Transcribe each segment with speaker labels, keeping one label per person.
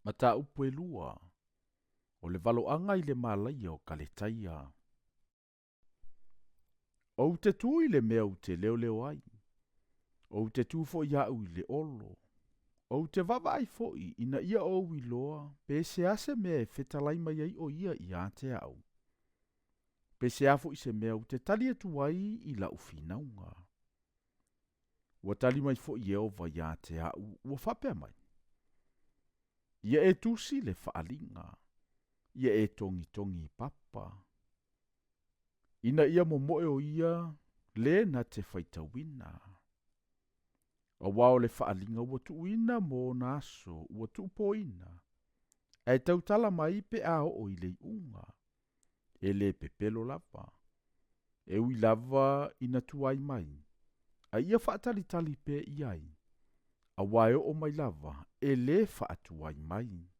Speaker 1: Mata upu e lua, o le valoanga i le malaia o kaletaia. O te tu i le mea u te leo leo ai. O te tu fo ia u i le olo. O te vava ai fo i ina ia o i loa, pe se ase mea e fetalai mai ai o ia i a te au. Pe se afo i se mea u te tali e tu ai i la ufinaunga. Ua tali mai fo i eo va i a te au, ua whapea mai. Ia e tusi le whaalinga. Ia e tongi tongi papa. Ina ia momoe o ia, le na te faitauina. O wao le whaalinga ua tuuina mo naso, ua tuupoina. E tautala mai pe a o i le unga. E le pepelo lava. E ui lava ina tuai mai. A ia whaatali tali pe iai. A wae o mai lava, e le whaatuai mai.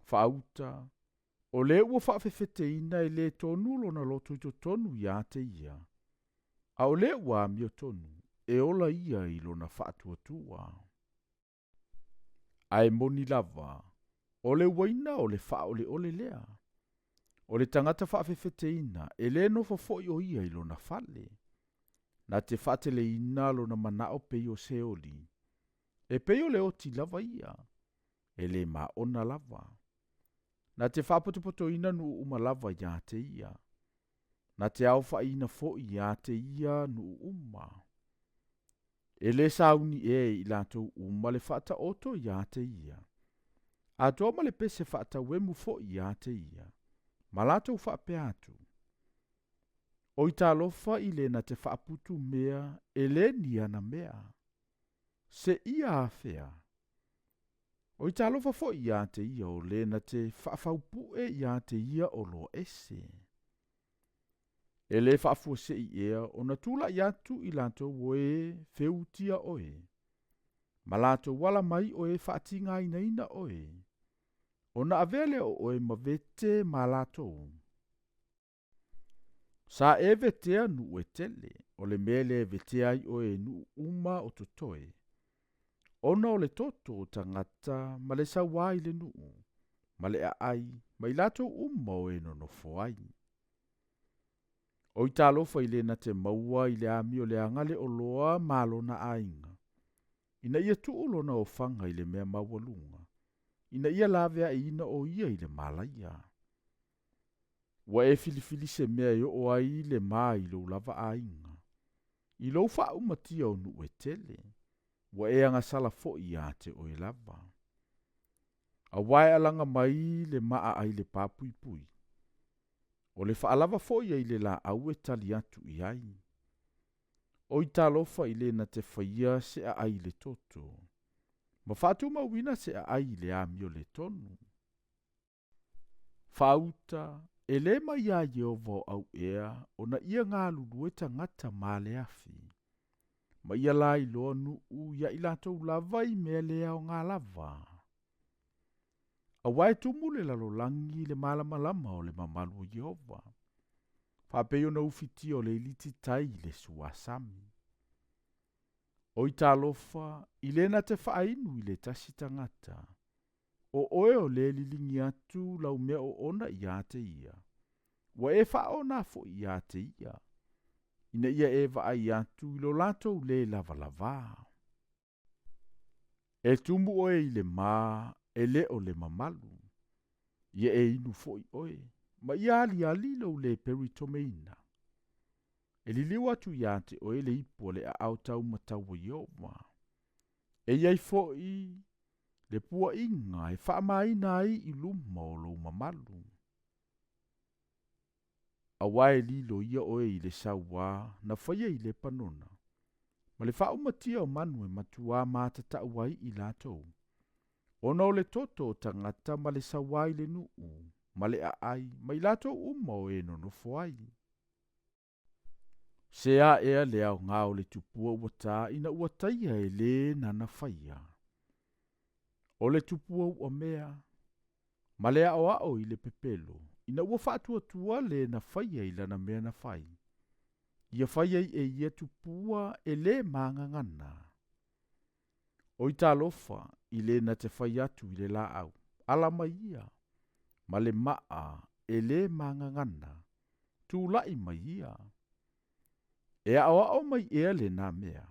Speaker 1: Whaauta, o le ua whaafewheteina e le tonu lona loto i to tonu ia te ia. A o le ua mio tonu, e ola ia i lona whaatuatua. A e moni lava, o le waina o le wha ole lea. O le tangata whaafewheteina, e le no fafoi o ia i lona whale. Na te whaatele ina lona manao pei o seoli. E pei o le oti lava ia, e le ma ona lava. Na te whapotopoto ina nu umalava ia te ia. Na te awha ina fo ia te ia nu uma. E le sauni e i lato uma le whata oto ia te ia. A toma le pese whata wemu fo ia te ia. Ma lato whape atu. O i tā lofa i le na te whaaputu mea e le ni ana mea. Se ia a whea. O i tā lofa fo ia te ia o le na te whaafaupu e ia te ia o lo ese. E le whaafua se i ea o na tula i atu i lanto woe feutia oe. Ma lato wala mai oe whaatinga ina ina oe. O na avele o oe ma vete ma lato. Sa e vetea nu e tele, o le mele vetea i oe nu uma o totoe. Ona o le toto o tangata, ma le sawai le nuu, ma le ai, ma i lato uma o e no foai. O i talofa i le na te maua i le ami o le angale o loa malo na ainga. Ina ia tuulo na o fanga i le mea mawalunga. Ina ia lavea ina o ia i le malaia. Wa e filifili se mea yo o ai le maa i lo lava ainga. I lo fa umatia o nu e tele. Wa e anga sala fo i ate o e lava. A wae alanga mai le maa ai le papui pui. O le fa alava fo i le la au e tali atu i ai. O i talofa i le na te faia se a ai le toto. Ma fatu mawina se a ai le amio le tonu. Fauta, e le mai a Yehova au ea, o na ia ngā lulu e tangata mā le afi. Ma ia la i loa nuu ia i latou lava i mea lea o ngā lava. A wae tumu le lalolangi le malamalama o le mamalu o Yehova. Whapeo na ufiti o le iliti tai le suasami. O i talofa, i le na te whaainu i le tasi tangata. O oe o le lilingi atu lau mea o ona i ate ia. Wa e whaona fo i ate ia. Ina ia e va ai atu i lo lato le lava lava. E tumu oe i le maa, e le o le mamalu. Ia e inu fo i oe. Ma ia ali lo le peritomeina. E li liu atu i ate oe le ipo le a autau matau wa Yehova. E iai fo i le pua inga e wha maina ai i luma o lo mamalu. A wae lilo ia oe i le saua na whaia i le panona. Ma le wha umatia o manu e matua mātata wai i latou. Ona o le toto o tangata ma le saua i le nuu, ma le ai, ma i latou uma o e no foai. Se a ea le au ngā o le tupua uata ina uataia e le nana whaia. O le tupua ua mea, ma le ao i le pepelo, ina ua whaatua le na whaia i lana mea na whai. Ia whaia i e ia tupua e le maangangana. O i talofa, i le na te whai atu i le la au. Ala mai ia, ma le maa e le mangangana, tū lai mai ia. E ao mai ea le nā mea.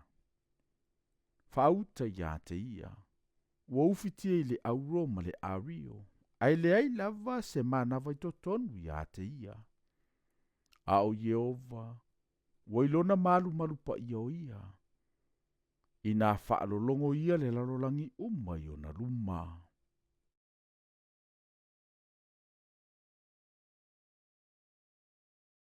Speaker 1: Whauta ia te ia, ua ufitia i le auro ma le ario, ai le ai lava se manawa i totonu ia te ia. Ao Yehova, wailona malu malu pa ia o ia. I nā whaalolongo ia le lalolangi uma i o na luma.